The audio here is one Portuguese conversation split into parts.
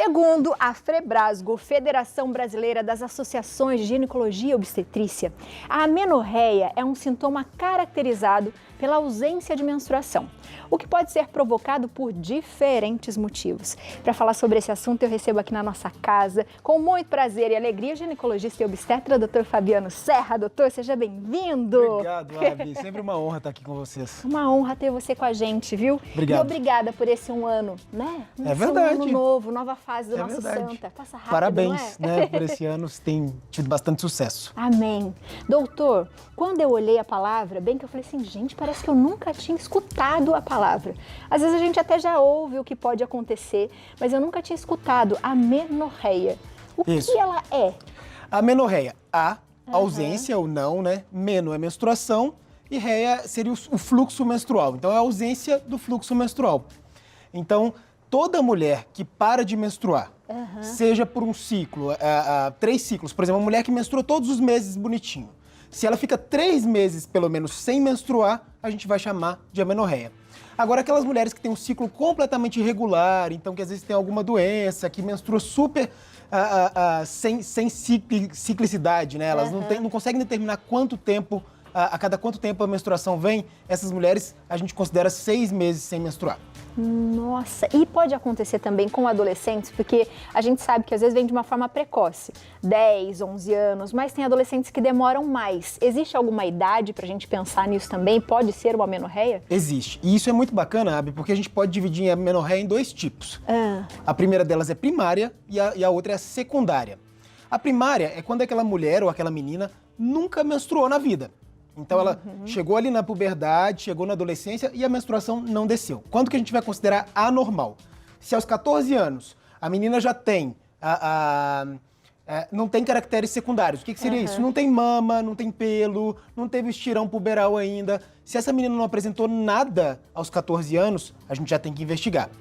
Segundo a Febrasgo, Federação Brasileira das Associações de Ginecologia e Obstetrícia, a amenorreia é um sintoma caracterizado pela ausência de menstruação, o que pode ser provocado por diferentes motivos. Para falar sobre esse assunto, eu recebo aqui na nossa casa, com muito prazer e alegria, o ginecologista e obstetra, Dr. Fabiano Serra. Doutor, seja bem-vindo. Obrigado, Abi. Sempre uma honra estar aqui com vocês. Uma honra ter você com a gente, viu? Obrigado. E obrigada por esse um ano, né? É verdade. Um ano novo, nova fase do nosso verdade. Santa. Passa rápido, Parabéns, não é? né, por esse ano, você tem tido bastante sucesso. Amém. Doutor, quando eu olhei a palavra, bem que eu falei assim, gente, parece que eu nunca tinha escutado a palavra. Às vezes a gente até já ouve o que pode acontecer, mas eu nunca tinha escutado amenorreia. O Isso. que ela é? A amenorreia, ausência ou não, né? Meno é menstruação e reia seria o fluxo menstrual. Então é a ausência do fluxo menstrual. Então, toda mulher que para de menstruar, seja por um ciclo, 3 ciclos, por exemplo, uma mulher que menstrua todos os meses bonitinho, se ela fica 3 meses, pelo menos, sem menstruar, a gente vai chamar de amenorreia. Agora, aquelas mulheres que têm um ciclo completamente irregular, então que às vezes tem alguma doença, que menstrua super sem ciclicidade, né? Elas não conseguem determinar quanto tempo, a cada quanto tempo a menstruação vem, essas mulheres a gente considera 6 meses sem menstruar. Nossa, e pode acontecer também com adolescentes, porque a gente sabe que às vezes vem de uma forma precoce, 10, 11 anos, mas tem adolescentes que demoram mais. Existe alguma idade pra gente pensar nisso também? Pode ser uma amenorreia? Existe. E isso é muito bacana, Abi, porque a gente pode dividir a amenorreia em 2 tipos. A primeira delas é primária e a outra é secundária. A primária é quando aquela mulher ou aquela menina nunca menstruou na vida. Então ela chegou ali na puberdade, chegou na adolescência e a menstruação não desceu. Quando que a gente vai considerar anormal? Se aos 14 anos a menina já tem, não tem caracteres secundários, o que seria isso? Não tem mama, não tem pelo, não teve estirão puberal ainda. Se essa menina não apresentou nada aos 14 anos, a gente já tem que investigar.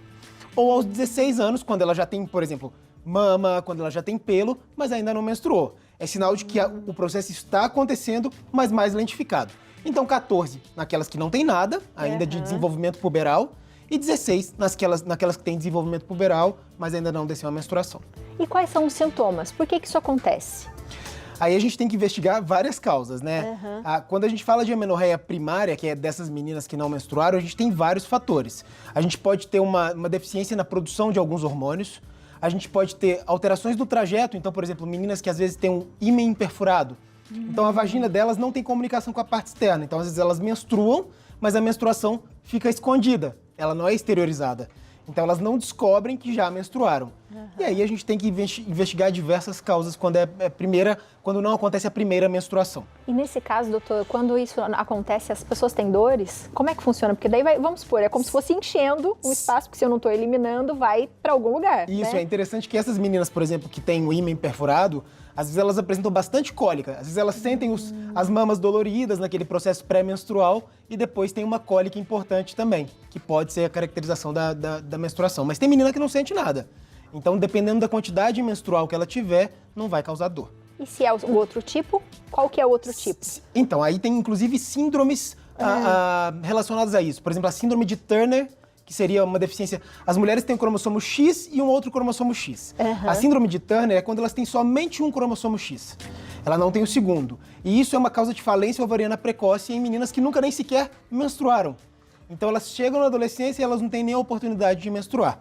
Ou aos 16 anos, quando ela já tem, por exemplo, mama, quando ela já tem pelo, mas ainda não menstruou. É sinal de que o processo está acontecendo, mas mais lentificado. Então, 14 naquelas que não tem nada, ainda de desenvolvimento puberal, e 16 naquelas que têm desenvolvimento puberal, mas ainda não desceu a menstruação. E quais são os sintomas? Por que isso acontece? Aí a gente tem que investigar várias causas, né? Quando a gente fala de amenorreia primária, que é dessas meninas que não menstruaram, a gente tem vários fatores. A gente pode ter uma deficiência na produção de alguns hormônios. A gente pode ter alterações do trajeto, então, por exemplo, meninas que às vezes têm um ímen perfurado. Então, a vagina delas não tem comunicação com a parte externa. Então, às vezes elas menstruam, mas a menstruação fica escondida, ela não é exteriorizada. Então, elas não descobrem que já menstruaram. E aí a gente tem que investigar diversas causas quando não acontece a primeira menstruação. E nesse caso, doutor, quando isso acontece, as pessoas têm dores? Como é que funciona? Porque daí, vamos supor, é como se fosse enchendo um espaço, porque se eu não estou eliminando, vai para algum lugar. Isso, né? É interessante que essas meninas, por exemplo, que têm o ímen perfurado, às vezes elas apresentam bastante cólica. Às vezes elas sentem as mamas doloridas naquele processo pré-menstrual e depois tem uma cólica importante também, que pode ser a caracterização da menstruação. Mas tem menina que não sente nada. Então, dependendo da quantidade menstrual que ela tiver, não vai causar dor. E se é o outro tipo, qual que é o outro tipo? Então, aí tem inclusive síndromes relacionadas a isso. Por exemplo, a síndrome de Turner, que seria uma deficiência... As mulheres têm um cromossomo X e um outro cromossomo X. A síndrome de Turner é quando elas têm somente um cromossomo X. Ela não tem o segundo. E isso é uma causa de falência ovariana precoce em meninas que nunca nem sequer menstruaram. Então, elas chegam na adolescência e elas não têm nem a oportunidade de menstruar.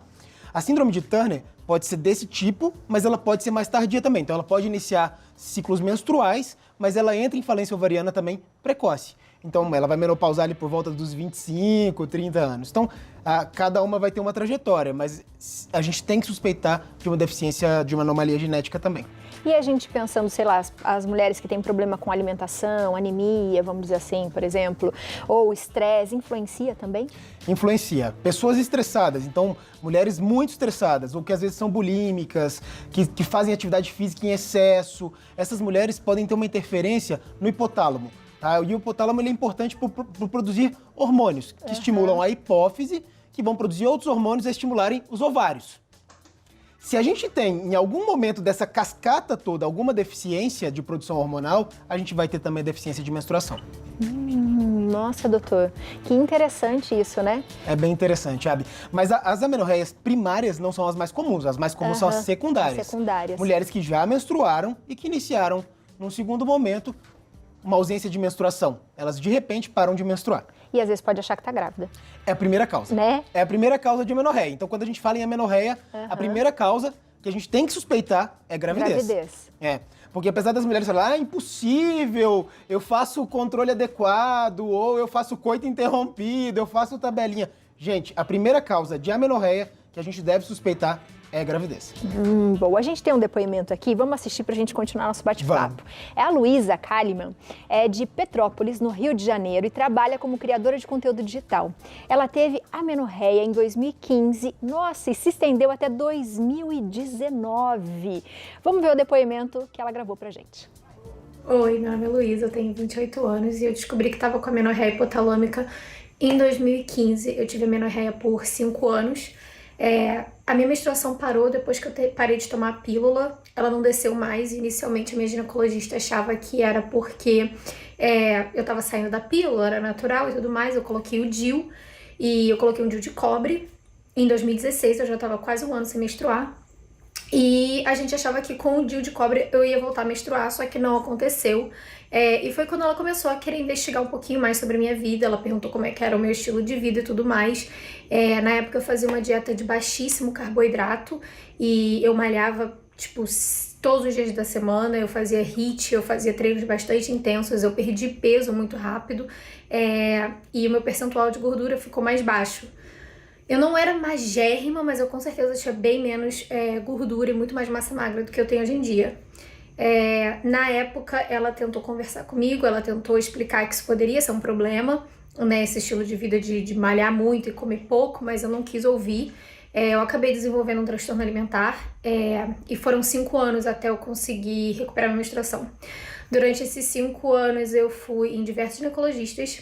A síndrome de Turner pode ser desse tipo, mas ela pode ser mais tardia também. Então, ela pode iniciar ciclos menstruais, mas ela entra em falência ovariana também precoce. Então, ela vai menopausar ali por volta dos 25, 30 anos. Então, cada uma vai ter uma trajetória, mas a gente tem que suspeitar de uma deficiência, de uma anomalia genética também. E a gente pensando, sei lá, as mulheres que têm problema com alimentação, anemia, vamos dizer assim, por exemplo, ou estresse, influencia também? Influencia. Pessoas estressadas, então mulheres muito estressadas, ou que às vezes são bulímicas, que fazem atividade física em excesso, essas mulheres podem ter uma interferência no hipotálamo. Tá? E o hipotálamo ele é importante por produzir hormônios que estimulam a hipófise, que vão produzir outros hormônios a estimularem os ovários. Se a gente tem, em algum momento dessa cascata toda, alguma deficiência de produção hormonal, a gente vai ter também deficiência de menstruação. Nossa, doutor, que interessante isso, né? É bem interessante, Abi. Mas as amenorreias primárias não são as mais comuns. As mais comuns são as secundárias. As secundárias. Mulheres que já menstruaram e que iniciaram, num segundo momento, uma ausência de menstruação. Elas, de repente, param de menstruar. E às vezes pode achar que tá grávida. É a primeira causa. Né? É a primeira causa de amenorreia. Então, quando a gente fala em amenorreia, a primeira causa que a gente tem que suspeitar é gravidez. Gravidez. É. Porque apesar das mulheres falarem, impossível, eu faço o controle adequado, ou eu faço coito interrompido, eu faço tabelinha. Gente, a primeira causa de amenorreia que a gente deve suspeitar é gravidez. Boa. A gente tem um depoimento aqui, vamos assistir para a gente continuar nosso bate-papo. É a Luísa Kalimann, é de Petrópolis, no Rio de Janeiro, e trabalha como criadora de conteúdo digital. Ela teve amenorreia em 2015, nossa, e se estendeu até 2019. Vamos ver o depoimento que ela gravou pra gente. Oi, meu nome é Luísa, eu tenho 28 anos e eu descobri que estava com amenorreia hipotalâmica em 2015. Eu tive amenorreia por 5 anos. A minha menstruação parou depois que eu parei de tomar a pílula. Ela não desceu mais. Inicialmente a minha ginecologista achava que era porque eu tava saindo da pílula, era natural e tudo mais. Eu coloquei o DIU e eu coloquei um DIU de cobre. Em 2016 eu já tava quase um ano sem menstruar. E a gente achava que com o DIU de cobre eu ia voltar a menstruar, só que não aconteceu. E foi quando ela começou a querer investigar um pouquinho mais sobre a minha vida. Ela perguntou como é que era o meu estilo de vida e tudo mais. Na época eu fazia uma dieta de baixíssimo carboidrato e eu malhava, tipo, todos os dias da semana. Eu fazia HIIT, eu fazia treinos bastante intensos, eu perdi peso muito rápido e o meu percentual de gordura ficou mais baixo. Eu não era magérrima, mas eu com certeza tinha bem menos gordura e muito mais massa magra do que eu tenho hoje em dia. Na época, ela tentou conversar comigo, ela tentou explicar que isso poderia ser um problema, né, esse estilo de vida de malhar muito e comer pouco, mas eu não quis ouvir. Eu acabei desenvolvendo um transtorno alimentar e foram 5 anos até eu conseguir recuperar minha menstruação. Durante esses 5 anos, eu fui em diversos ginecologistas,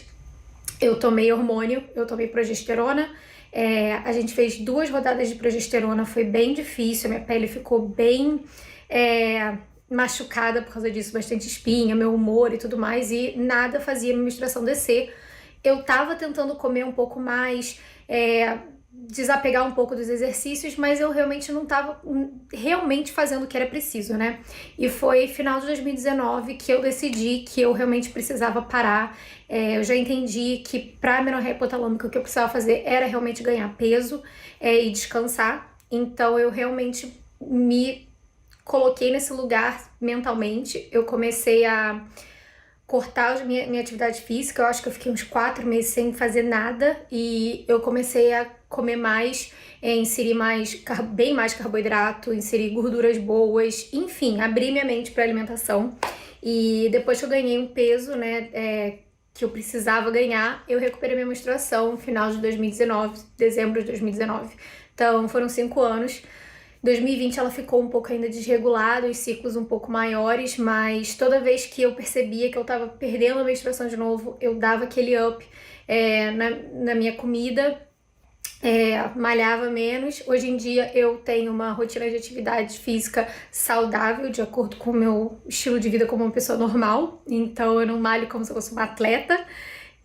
eu tomei hormônio, eu tomei progesterona. A gente fez 2 rodadas de progesterona, foi bem difícil, a minha pele ficou bem machucada por causa disso, bastante espinha, meu humor e tudo mais, e nada fazia minha menstruação descer. Eu tava tentando comer um pouco mais, desapegar um pouco dos exercícios, mas eu realmente não tava realmente fazendo o que era preciso, né? E foi final de 2019 que eu decidi que eu realmente precisava parar. Eu já entendi que pra amenorreia hipotalâmica o que eu precisava fazer era realmente ganhar peso e descansar. Então eu realmente me coloquei nesse lugar mentalmente. Eu comecei a cortar minha atividade física. Eu acho que eu fiquei uns 4 meses sem fazer nada e eu comecei a comer mais, inserir bem mais carboidrato, inserir gorduras boas, enfim, abrir minha mente para alimentação. E depois que eu ganhei um peso, né, que eu precisava ganhar, eu recuperei minha menstruação no final de 2019, dezembro de 2019. Então foram 5 anos. 2020 ela ficou um pouco ainda desregulada, os ciclos um pouco maiores, mas toda vez que eu percebia que eu tava perdendo a menstruação de novo, eu dava aquele up na minha comida, malhava menos. Hoje em dia eu tenho uma rotina de atividade física saudável, de acordo com o meu estilo de vida como uma pessoa normal, então eu não malho como se eu fosse uma atleta.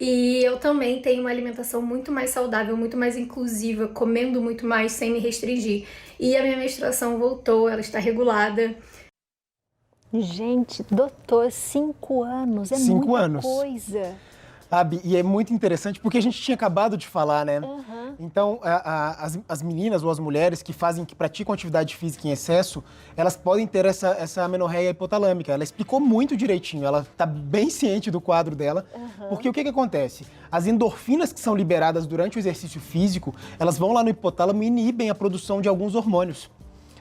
E eu também tenho uma alimentação muito mais saudável, muito mais inclusiva, comendo muito mais sem me restringir. E a minha menstruação voltou, ela está regulada. Gente, doutor, 5 anos, 5 muita anos. coisa. Abi, e é muito interessante porque a gente tinha acabado de falar, né? Uhum. Então, as meninas ou as mulheres que praticam atividade física em excesso, elas podem ter essa amenorreia hipotalâmica. Ela explicou muito direitinho, ela tá bem ciente do quadro dela. Uhum. Porque o que acontece? As endorfinas que são liberadas durante o exercício físico, elas vão lá no hipotálamo e inibem a produção de alguns hormônios,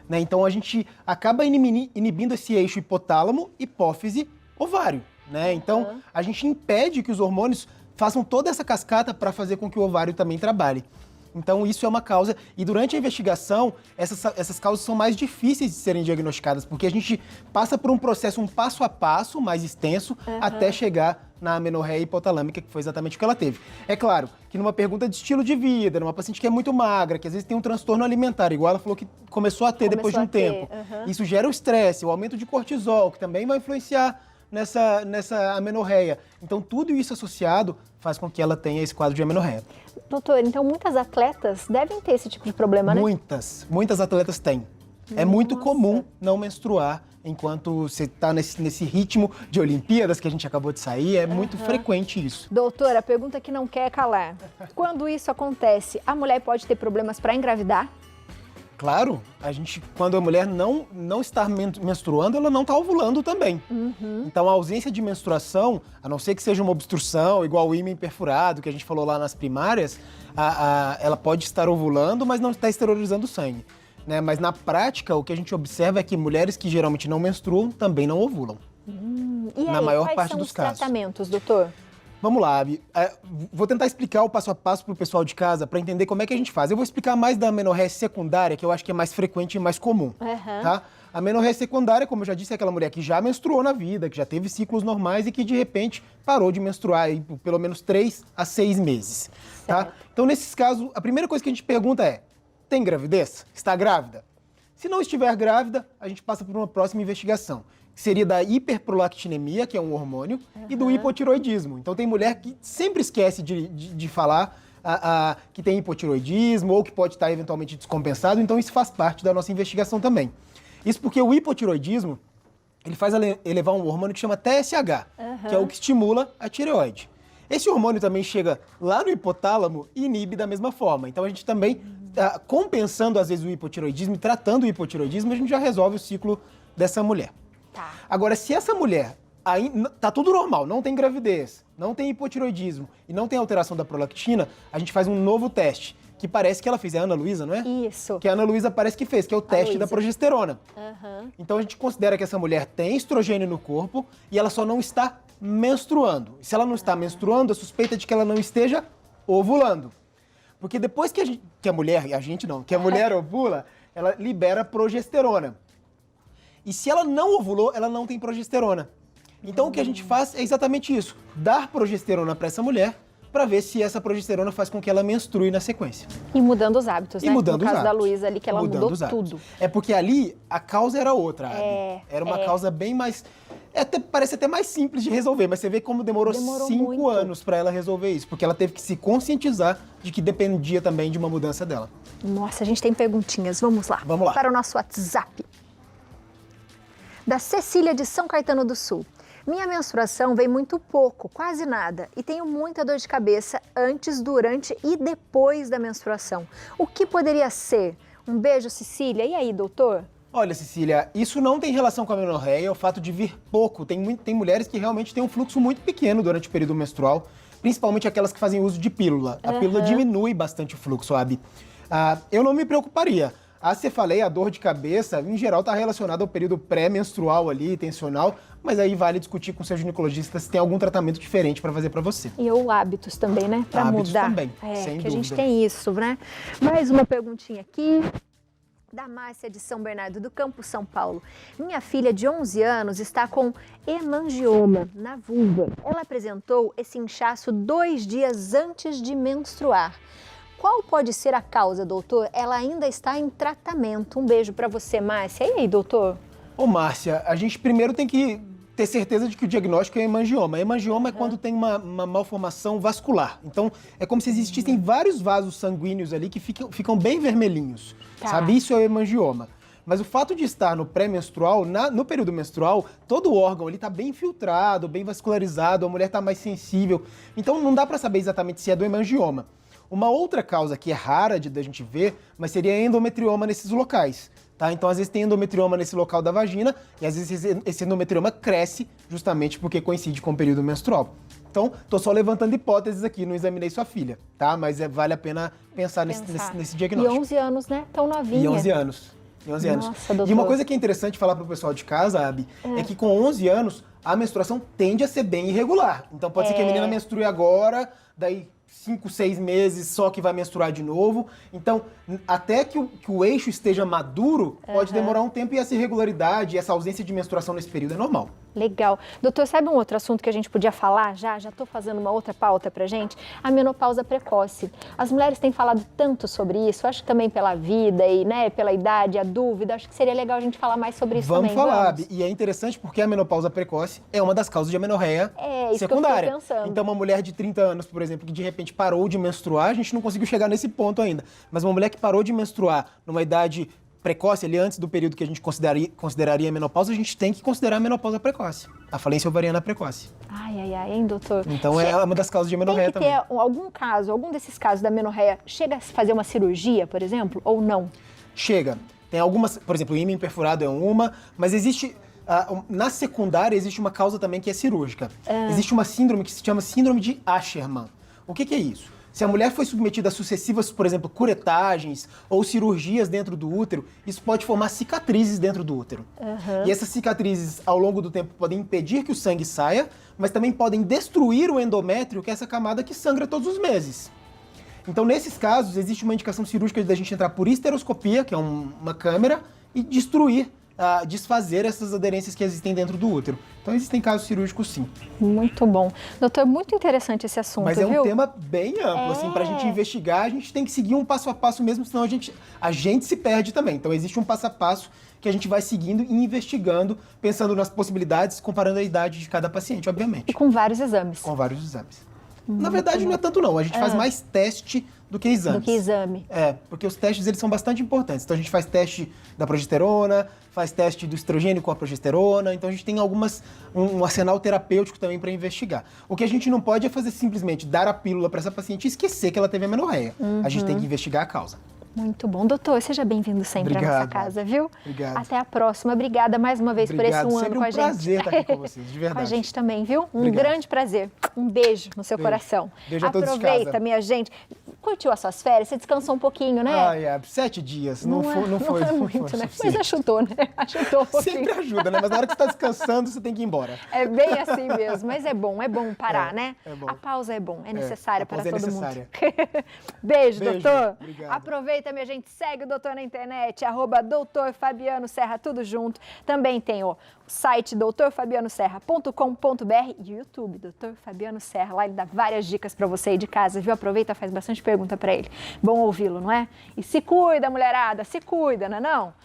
né? Então, a gente acaba inibindo esse eixo hipotálamo, hipófise, ovário. Né? Então, a gente impede que os hormônios façam toda essa cascata para fazer com que o ovário também trabalhe. Então isso é uma causa, e durante a investigação, essas causas são mais difíceis de serem diagnosticadas, porque a gente passa por um processo, um passo a passo mais extenso, até chegar na amenorreia hipotalâmica, que foi exatamente o que ela teve. É claro que numa pergunta de estilo de vida, numa paciente que é muito magra, que às vezes tem um transtorno alimentar, igual ela falou que começou a ter depois de um tempo. Isso gera o estresse, o aumento de cortisol, que também vai influenciar nessa amenorreia. Então, tudo isso associado faz com que ela tenha esse quadro de amenorreia. Doutor, então muitas atletas devem ter esse tipo de problema, né? Muitas atletas têm. É muito comum não menstruar enquanto você está nesse ritmo de Olimpíadas que a gente acabou de sair. É muito frequente isso. Doutora, a pergunta que não quer calar. Quando isso acontece, a mulher pode ter problemas para engravidar? Claro, quando a mulher não está menstruando, ela não está ovulando também. Então, a ausência de menstruação, a não ser que seja uma obstrução, igual o ímã perfurado, que a gente falou lá nas primárias, ela pode estar ovulando, mas não está esterilizando o sangue. Né? Mas, na prática, o que a gente observa é que mulheres que geralmente não menstruam também não ovulam. E aí, na maior quais parte são dos os casos. tratamentos, doutor? Vamos lá, Abi. Vou tentar explicar o passo a passo para o pessoal de casa para entender como é que a gente faz. Eu vou explicar mais da amenorreia secundária, que eu acho que é mais frequente e mais comum. Tá? A amenorreia secundária, como eu já disse, é aquela mulher que já menstruou na vida, que já teve ciclos normais e que de repente parou de menstruar aí por pelo menos 3 a 6 meses. Tá? Então, nesses casos, a primeira coisa que a gente pergunta é: tem gravidez? Está grávida? Se não estiver grávida, a gente passa por uma próxima investigação, que seria da hiperprolactinemia, que é um hormônio, e do hipotiroidismo. Então tem mulher que sempre esquece de falar que tem hipotiroidismo ou que pode estar eventualmente descompensado, então isso faz parte da nossa investigação também. Isso porque o hipotiroidismo, ele faz elevar um hormônio que chama TSH, que é o que estimula a tireoide. Esse hormônio também chega lá no hipotálamo e inibe da mesma forma. Então a gente também, compensando às vezes o hipotiroidismo e tratando o hipotiroidismo, a gente já resolve o ciclo dessa mulher. Agora, se essa mulher tá tudo normal, não tem gravidez, não tem hipotiroidismo e não tem alteração da prolactina, a gente faz um novo teste, que parece que ela fez. É a Ana Luísa, não é? Isso. Que a Ana Luísa parece que fez, que é o teste da progesterona. Então a gente considera que essa mulher tem estrogênio no corpo e ela só não está menstruando. E se ela não está menstruando, a suspeita é de que ela não esteja ovulando. Porque depois que a mulher ovula, ela libera progesterona. E se ela não ovulou, ela não tem progesterona. Então o que a gente faz é exatamente isso: dar progesterona para essa mulher, para ver se essa progesterona faz com que ela menstrue na sequência. E mudando os hábitos, né? No caso da Luísa ali, que ela mudou tudo. É porque ali a causa era outra, era uma causa bem mais... parece até mais simples de resolver, mas você vê como demorou 5 anos para ela resolver isso, porque ela teve que se conscientizar de que dependia também de uma mudança dela. Nossa, a gente tem perguntinhas, vamos lá. Vamos lá. Para o nosso WhatsApp. Da Cecília de São Caetano do Sul. Minha menstruação vem muito pouco, quase nada, e tenho muita dor de cabeça antes, durante e depois da menstruação. O que poderia ser? Um beijo, Cecília. E aí, doutor? Olha, Cecília, isso não tem relação com a amenorreia, é o fato de vir pouco. Tem mulheres que realmente têm um fluxo muito pequeno durante o período menstrual, principalmente aquelas que fazem uso de pílula. A pílula diminui bastante o fluxo, sabe? Eu não me preocuparia. A cefaleia, a dor de cabeça, em geral está relacionada ao período pré-menstrual ali, tensional, mas aí vale discutir com o seu ginecologista se tem algum tratamento diferente para fazer para você. E ou hábitos também, né? Para mudar. Hábitos também, sem que dúvida. A gente tem isso, né? Mais uma perguntinha aqui. Da Márcia de São Bernardo do Campo, São Paulo. Minha filha de 11 anos está com hemangioma na vulva. Ela apresentou esse inchaço 2 dias antes de menstruar. Qual pode ser a causa, doutor? Ela ainda está em tratamento. Um beijo para você, Márcia. E aí, doutor? Ô, Márcia, a gente primeiro tem que ter certeza de que o diagnóstico é hemangioma. Hemangioma é quando tem uma malformação vascular. Então, é como se existissem vários vasos sanguíneos ali que ficam bem vermelhinhos. Sabe? Isso é o hemangioma. Mas o fato de estar no pré-menstrual, no período menstrual, todo o órgão está bem filtrado, bem vascularizado, a mulher está mais sensível. Então, não dá para saber exatamente se é do hemangioma. Uma outra causa que é rara da gente ver, mas seria endometrioma nesses locais. Tá? Então, às vezes tem endometrioma nesse local da vagina e às vezes esse endometrioma cresce justamente porque coincide com o período menstrual. Então, tô só levantando hipóteses aqui, não examinei sua filha, tá? Mas vale a pena pensar nesse diagnóstico. E 11 anos, né? Tão novinha. E 11 anos. Nossa, doutor. E uma coisa que é interessante falar pro pessoal de casa, Abi, é que com 11 anos a menstruação tende a ser bem irregular. Então pode ser que a menina menstrue agora, daí 5, 6 meses só que vai menstruar de novo. Então, até que o eixo esteja maduro, pode demorar um tempo e essa irregularidade, essa ausência de menstruação nesse período é normal. Legal. Doutor, sabe um outro assunto que a gente podia falar já? Já estou fazendo uma outra pauta pra gente. A menopausa precoce. As mulheres têm falado tanto sobre isso, acho que também pela vida e, né, pela idade, a dúvida. Acho que seria legal a gente falar mais sobre isso também. Vamos falar. E é interessante porque a menopausa precoce é uma das causas de amenorreia secundária. Que eu fiquei pensando. Então, uma mulher de 30 anos, por exemplo, que de repente parou de menstruar, a gente não conseguiu chegar nesse ponto ainda. Mas uma mulher que parou de menstruar numa idade precoce, ali antes do período que a gente consideraria menopausa, a gente tem que considerar a menopausa precoce, a falência ovariana precoce. Ai, hein, doutor? Então é uma das causas de amenorreia também. Tem que ter algum desses casos da amenorreia, chega a fazer uma cirurgia, por exemplo, ou não? Chega. Tem algumas, por exemplo, o ímã perfurado é uma, mas existe... na secundária existe uma causa também que é cirúrgica. Existe uma síndrome que se chama síndrome de Asherman. O que é isso? Se a mulher foi submetida a sucessivas, por exemplo, curetagens ou cirurgias dentro do útero, isso pode formar cicatrizes dentro do útero. E essas cicatrizes, ao longo do tempo, podem impedir que o sangue saia, mas também podem destruir o endométrio, que é essa camada que sangra todos os meses. Então, nesses casos, existe uma indicação cirúrgica da gente entrar por histeroscopia, que é uma câmera, e desfazer essas aderências que existem dentro do útero. Então, existem casos cirúrgicos, sim. Muito bom. Doutor, muito interessante esse assunto, Mas é viu? um tema bem amplo, assim, pra gente investigar, a gente tem que seguir um passo a passo mesmo, senão a gente se perde também. Então, existe um passo a passo que a gente vai seguindo e investigando, pensando nas possibilidades, comparando a idade de cada paciente, obviamente. E com vários exames. Com vários exames. Na verdade, não é tanto não. A gente faz mais teste do que exames. Do que exame. Porque os testes, eles são bastante importantes. Então, a gente faz teste da progesterona, faz teste do estrogênio com a progesterona. Então, a gente tem um arsenal terapêutico também para investigar. O que a gente não pode é fazer simplesmente dar a pílula para essa paciente e esquecer que ela teve amenorreia. A gente tem que investigar a causa. Muito bom. Doutor, seja bem-vindo sempre à nossa casa, viu? Obrigado. Até a próxima. Obrigada mais uma vez por esse ano sempre com a gente. É um prazer estar aqui com vocês, de verdade. Com a gente também, viu? Obrigado. Grande prazer. Um beijo no seu coração. Beijo a todos de Aproveita, casa. minha gente. Curtiu as suas férias? Você descansou um pouquinho, né? 7 dias. Não foi muito, foi né? suficiente. Mas achutou, né? Achutou um pouquinho. Sempre ajuda, né? Mas na hora que você está descansando, você tem que ir embora. É bem assim mesmo, mas é bom parar, né? É bom. A pausa é bom, é necessária para todo necessária. mundo. Beijo, doutor. Obrigado. Aproveita, minha gente, segue o doutor na internet, @doutor Fabiano Serra, tudo junto. Também tem o site doutorfabianoserra.com.br e o YouTube, Doutor Fabiano Serra. Lá ele dá várias dicas para você aí de casa, viu? Aproveita, faz bastante pergunta para ele. Bom ouvi-lo, não é? E se cuida, mulherada, se cuida, não é não?